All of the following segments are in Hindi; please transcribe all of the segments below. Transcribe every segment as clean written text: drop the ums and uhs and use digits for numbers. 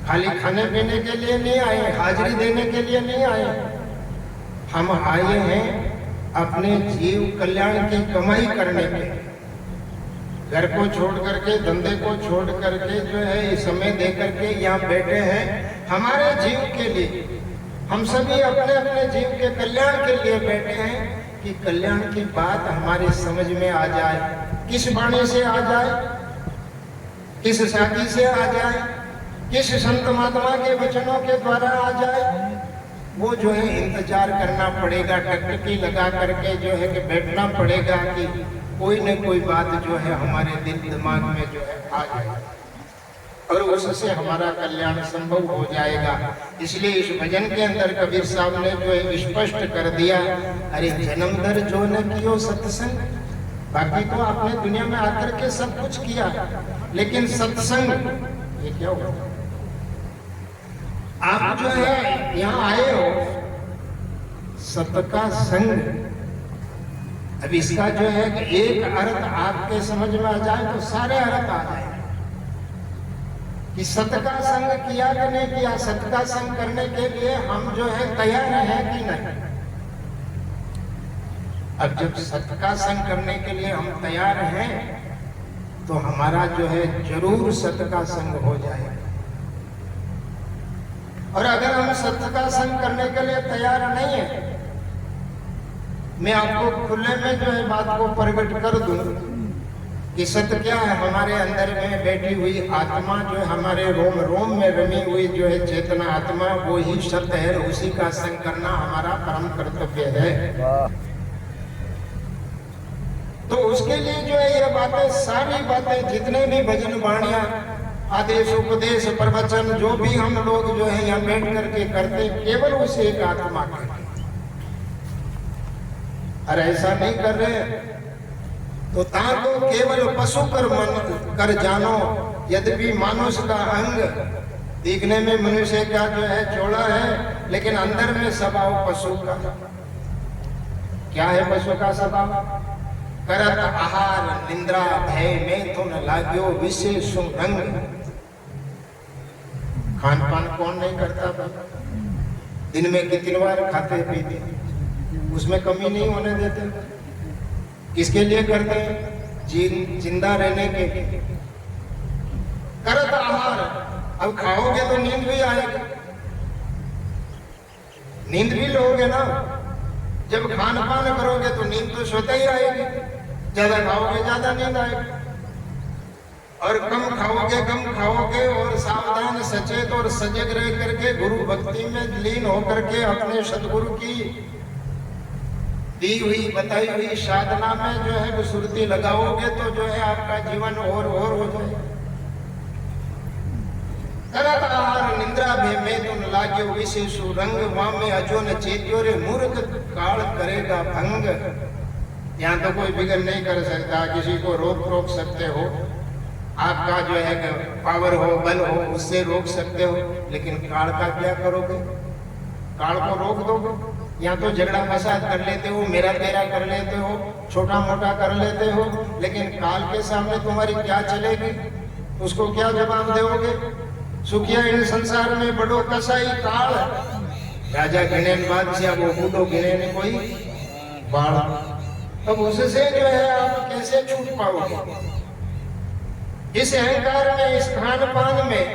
खाली खाने पीने के लिए नहीं आए, हाजिरी देने के लिए नहीं आए। हम आए हैं अपने जीव कल्याण की कमाई करने के। घर को छोड़ करके, धंधे को छोड़ करके जो है ये समय दे करके यहाँ बैठे हैं हमारे जीव के लिए। हम सभी अपने अपने जीव के कल्याण के लिए बैठे हैं कि कल्याण की बात हमारी समझ में आ जाए। किस वाणी से आ जाए, किस साथी से आ जाए, किस संत महात्मा के वचनों के द्वारा आ जाए, वो जो है इंतजार करना पड़ेगा। टकटकी लगा करके जो है कि बैठना पड़ेगा कि कोई न कोई बात जो है हमारे दिल दिमाग में जो है आ जाए और उससे हमारा कल्याण संभव हो जाएगा। इसलिए इस भजन के अंदर कबीर साहब ने जो है स्पष्ट कर दिया, अरे जन्म दर जो न कियो सत्संग। बाकी तो आपने दुनिया में आकर के सब कुछ किया, लेकिन सत्संग ये क्या होगा? आप जो है यहाँ आए हो सत का संग। अब इसका जो है कि एक अर्थ आपके समझ में आ जाए तो सारे अर्थ आ जाए कि सत का संग किया कि नहीं किया। सत का संग करने के लिए हम जो है तैयार हैं कि नहीं। अब जब सत का संग करने के लिए हम तैयार हैं तो हमारा जो है जरूर सत का संग हो जाएगा। और अगर हम सत्य का संग करने के लिए तैयार नहीं है, मैं आपको खुले में जो है बात को प्रकट कर दूं कि सत्य क्या है। हमारे अंदर में बैठी हुई आत्मा जो है, हमारे रोम रोम में रमी हुई जो है चेतना आत्मा, वो ही सत्य है। उसी का संग करना हमारा परम कर्तव्य है। तो उसके लिए जो है ये बातें, सारी बातें, जितने भी भजन वाणियां, आदेश, उपदेश, प्रवचन जो भी हम लोग जो है यहाँ बैठ करके करते, केवल उसे एक आत्मा के। अरे ऐसा नहीं कर रहे तो ताको केवल पशु कर मन कर जानो, यद्यपि मानुष का अंग दिखने में मनुष्य का जो है चौड़ा है, लेकिन अंदर में स्वभाव पशु का। क्या है पशु का स्वभाव? करत आहार निंद्रा भय में तो न लाग्यो विशेष रंग। खान पान कौन नहीं करता था? दिन में कितनी बार खाते पीते, उसमें कमी नहीं होने देते। किसके लिए करते हैं? जिंदा रहने के लिए। करत आहार, अब खाओगे तो नींद भी आएगी, नींद भी लोगे ना। जब खान पान करोगे तो नींद तो स्वतः ही आएगी। ज्यादा खाओगे ज्यादा नींद आएगी, और कम खाओगे कम खाओगे। और सावधान, सचेत और सजग रह करके गुरु भक्ति में लीन होकर के अपने सदगुरु की दी हुई बताई हुई साधना में जो है सुरती लगाओगे तो जो है आपका जीवन और हो जाए। करत आहार निंद्रा में तुम लाग्यो विशेषु रंग, वामे अजो न चेत्यो रे मूर्ख काल करेगा भंग। यहाँ तो कोई बिगड़ नहीं कर सकता, किसी को रोक सकते हो, आपका जो है पावर हो, बल हो, उससे रोक सकते हो, लेकिन काल का क्या करोगे? काल को रोक दोगे? यहाँ तो झगड़ा फसाद कर लेते हो, मेरा तेरा कर लेते हो, छोटा मोटा कर लेते हो, लेकिन काल के सामने तुम्हारी क्या चलेगी? उसको क्या जवाब दोगे? सुखिया इन संसार में बड़ो कसाई काल, राजा गिने बादशाह वो बूढ़ो गिने ने कोई बाढ़। अब उससे जो है आप कैसे छूट पाओगे? इस अहंकार में, इस खान पान में,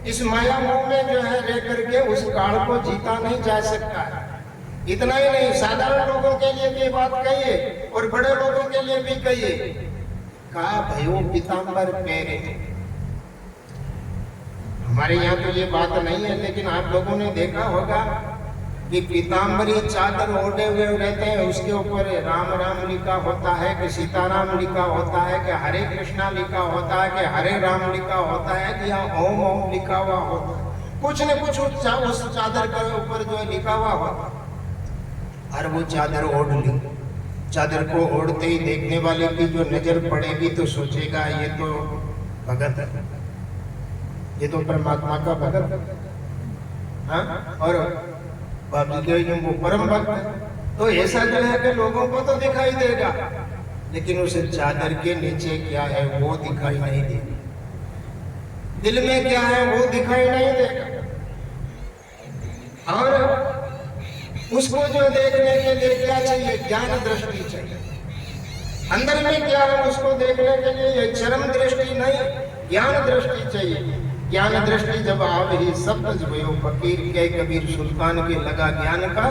इस माया मोह में जो है रह करके उस काल को जीता नहीं जा सकता है। इतना ही नहीं, साधारण लोगों के लिए भी बात कहिए और बड़े लोगों के लिए भी कहिए। कहा भयो पीताम्बर पहरे। हमारे यहाँ तो ये बात नहीं है, लेकिन आप लोगों ने देखा होगा कि पीताम्बरी चादर ओढ़े हुए रहते हैं, उसके ऊपर राम राम लिखा होता है, कि सीताराम लिखा होता है, कि हरे कृष्णा लिखा होता है, कि हरे राम लिखा होता है, कि यहाँ ओम ओम लिखा हुआ होता है। कुछ न कुछ उस चादर के ऊपर जो है लिखा हुआ होता है। और वो चादर ओढ़ ली, चादर को ओढ़ते ही देखने वाले की जो नजर पड़ेगी तो सोचेगा ये तो भगत है, ये तो परमात्मा का भगत है। हाँ? और बाबू के वो परम भक्त है। तो ऐसा जो है कि लोगों को तो दिखाई देगा, लेकिन उस चादर के नीचे क्या है वो दिखाई नहीं देगा। दिल में क्या है वो दिखाई नहीं देगा, और उसको जो देखने के लिए क्या चाहिए, ज्ञान दृष्टि चाहिए। अंदर में क्या है उसको देखने के लिए ये चरम दृष्टि नहीं, ज्ञान दृष्टि चाहिए। ज्ञान दृष्टि जब आप ही सब भयो फकीर के कबीर सुल्तान के लगा ज्ञान का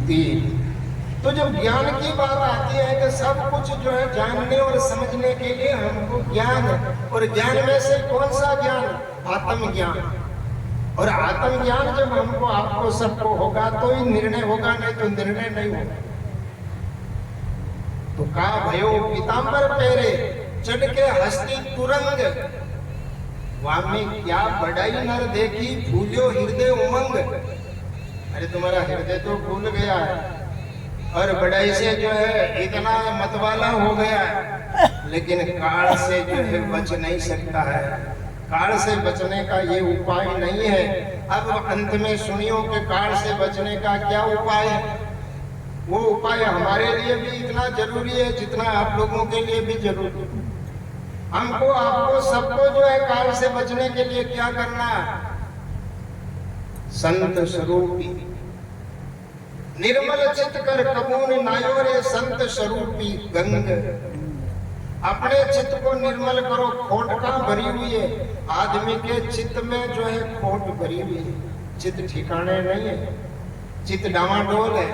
तीर। तो जब ज्ञान की बात आती है कि सब कुछ जो है जानने और समझने के लिए हमको ज्ञान, और ज्ञान में से कौन सा ज्ञान, आत्मज्ञान। और आत्मज्ञान जब हमको आपको सबको होगा तो ही निर्णय होगा, नहीं तो निर्णय नहीं होगा। तो का भयो पीतांबर पेरे चढ़ के हस्ती तुरंग, वामी क्या बड़ाई नर देखी फूलो हृदय उमंग। अरे तुम्हारा हृदय तो फूल गया है और बड़ाई से जो है इतना मतवाला हो गया है, लेकिन काल से जो है बच नहीं सकता है। काल से बचने का ये उपाय नहीं है। अब अंत में सुनियो कि काल से बचने का क्या उपाय है। वो उपाय हमारे लिए भी इतना जरूरी है जितना आप लोगों के लिए भी जरूरी है। हमको आपको सबको जो है काल से बचने के लिए क्या करना है, संत स्वरूपी निर्मल चित्त कर कबून नायो रे संत स्वरूपी गंग। अपने चित्त को निर्मल करो, खोट का भरी हुई है। आदमी के चित्त में जो है खोट भरी हुई है, चित्त ठिकाने नहीं है, चित्त डामाडोल है,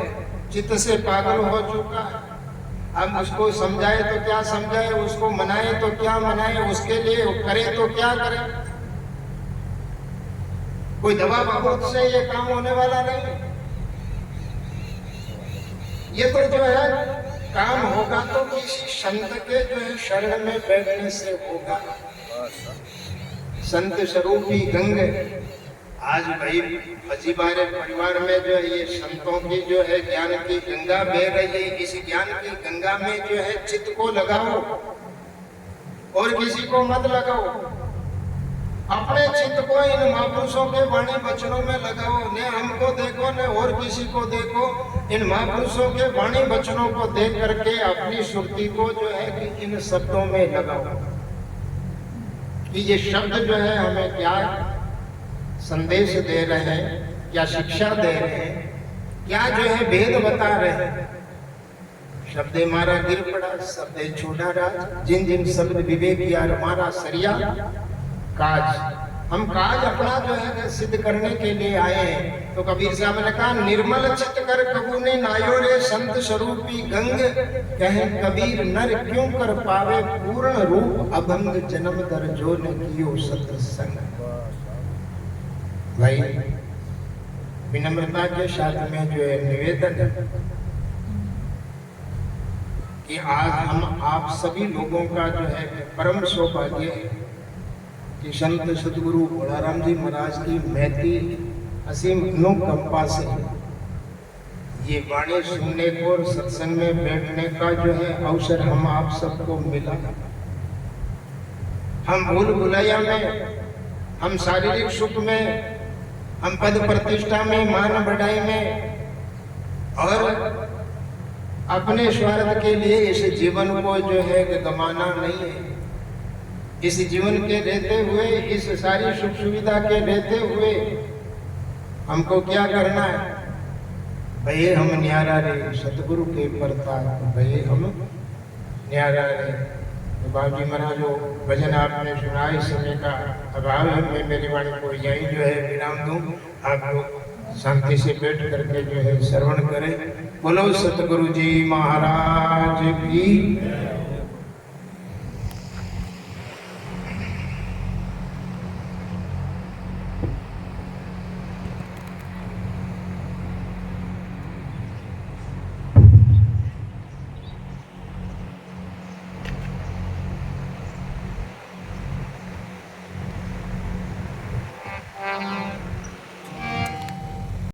चित्त से पागल हो चुका है। अब उसको समझाए तो क्या समझाए, उसको मनाए तो क्या मनाए, उसके लिए करे तो क्या करे। कोई दवा बहुत से ये काम होने वाला नहीं। ये तो जो है काम होगा तो किसी संत के जो है शरण में बैठने से होगा। संत स्वरूपी गंग। आज भाई फजीबारे परिवार में जो है ये संतों की जो है ज्ञान की गंगा बह रही है। इस ज्ञान की गंगा में जो है चित्त को लगाओ और किसी को मत लगाओ। अपने चित्त को इन महापुरुषों के वाणी वचनों में लगाओ। न हमको देखो न और किसी को देखो, इन महापुरुषों के वाणी वचनों को देख करके अपनी सुरती को जो है कि इन शब्दों में लगाओ कि ये शब्द जो है हमें क्या संदेश दे रहे हैं, क्या शिक्षा दे रहे हैं, क्या जो है भेद बता रहे हैं। शब्दे मारा गिर पड़ा, शब्दे छोड़ा राज, जिन जिन शब्द विवेक यार मारा सरिया काज। हम काज अपना जो है सिद्ध करने के लिए आए हैं। तो कबीर साहब ने कहा निर्मल चित्त कर कबूने नायो रे संत स्वरूपी गंग। कहे कबीर नर क्यों कर पावे पूर्ण रूप अभंग, जन्म दर जो न कियो सत्संग। भाई विनम्रता के साथ में जो है निवेदन है कि आज हम आप सभी लोगों का जो है परम सौभाग्य है कि संत सदगुरु भोलाराम जी महाराज की महती असीम अनुकंपा से ये वाणी सुनने को और सत्संग में बैठने का जो है अवसर हम आप सबको मिला। हम भूल भुलैया में, हम शारीरिक सुख में, हम पद प्रतिष्ठा में, मान बढ़ाई में और अपने स्वार्थ के लिए इस जीवन को जो है गंवाना नहीं है। इस जीवन के रहते हुए, इस सारी सुख सुविधा के रहते हुए हमको क्या करना है, भई हम न्यारा रे सतगुरु के प्रताप, भई हम न्यारा रे। तो बाबू जी महाराज जो भजन आपने सुना, इस समय का अभाव है, मैं मेरी वाणी को यही जो है विराम दूं। आप लोग शांति से बैठ करके जो है श्रवण करें। बोलो सतगुरु जी महाराज की।